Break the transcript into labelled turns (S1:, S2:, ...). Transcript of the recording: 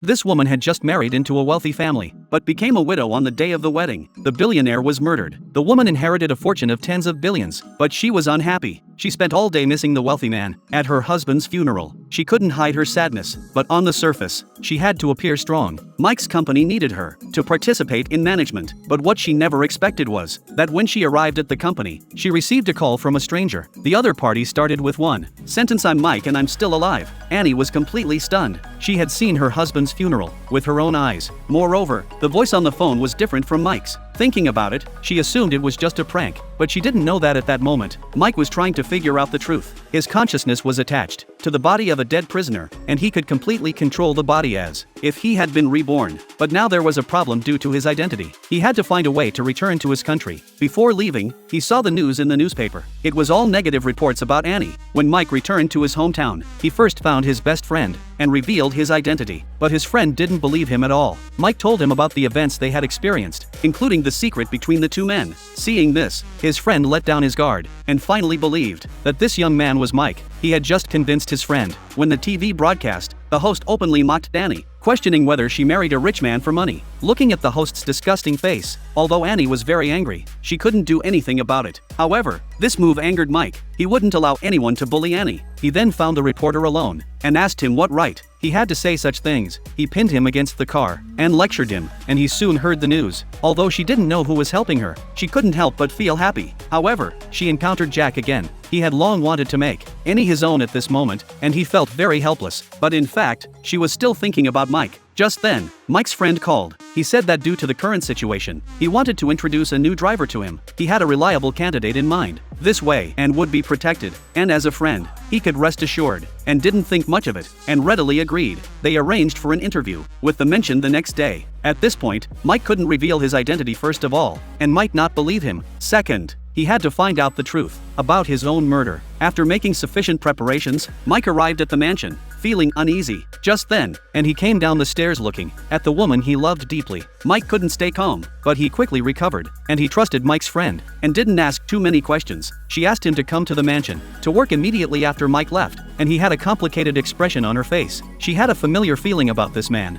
S1: This woman had just married into a wealthy family, but became a widow on the day of the wedding. The billionaire was murdered. The woman inherited a fortune of tens of billions, but she was unhappy. She spent all day missing the wealthy man at her husband's funeral. She couldn't hide her sadness, but on the surface, she had to appear strong. Mike's company needed her to participate in management, but what she never expected was that when she arrived at the company, she received a call from a stranger. The other party started with one sentence: "I'm Mike and I'm still alive." Annie was completely stunned. She had seen her husband's funeral with her own eyes. Moreover, the voice on the phone was different from Mike's. Thinking about it, she assumed it was just a prank, but she didn't know that at that moment, Mike was trying to figure out the truth. His consciousness was attached to the body of a dead prisoner, and he could completely control the body as if he had been reborn. But now there was a problem due to his identity. He had to find a way to return to his country. Before leaving, he saw the news in the newspaper. It was all negative reports about Annie. When Mike returned to his hometown, he first found his best friend and revealed his identity. But his friend didn't believe him at all. Mike told him about the events they had experienced, including the secret between the two men. Seeing this, his friend let down his guard and finally believed that this young man was Mike. He had just convinced his friend. When the TV broadcast, the host openly mocked Annie, questioning whether she married a rich man for money. Looking at the host's disgusting face, although Annie was very angry, she couldn't do anything about it. However, this move angered Mike. He wouldn't allow anyone to bully Annie. He then found the reporter alone and asked him what right he had to say such things. He pinned him against the car and lectured him, and he soon heard the news. Although she didn't know who was helping her, she couldn't help but feel happy. However, she encountered Jack again. He had long wanted to make Annie his own at this moment, and he felt very helpless. But in fact, she was still thinking about Mike. Just then, Mike's friend called. He said that due to the current situation, he wanted to introduce a new driver to him. He had a reliable candidate in mind. This way, Anne would be protected, and as a friend, he could rest assured, and didn't think much of it, and readily agreed. They arranged for an interview, with the mention the next day. At this point, Mike couldn't reveal his identity first of all, and might not believe him. Second, he had to find out the truth about his own murder. After making sufficient preparations, Mike arrived at the mansion, feeling uneasy. Just then, and he came down the stairs looking at the woman he loved deeply. Mike couldn't stay calm, but he quickly recovered, and he trusted Mike's friend, and didn't ask too many questions. She asked him to come to the mansion, to work immediately after Mike left, and he had a complicated expression on her face. She had a familiar feeling about this man.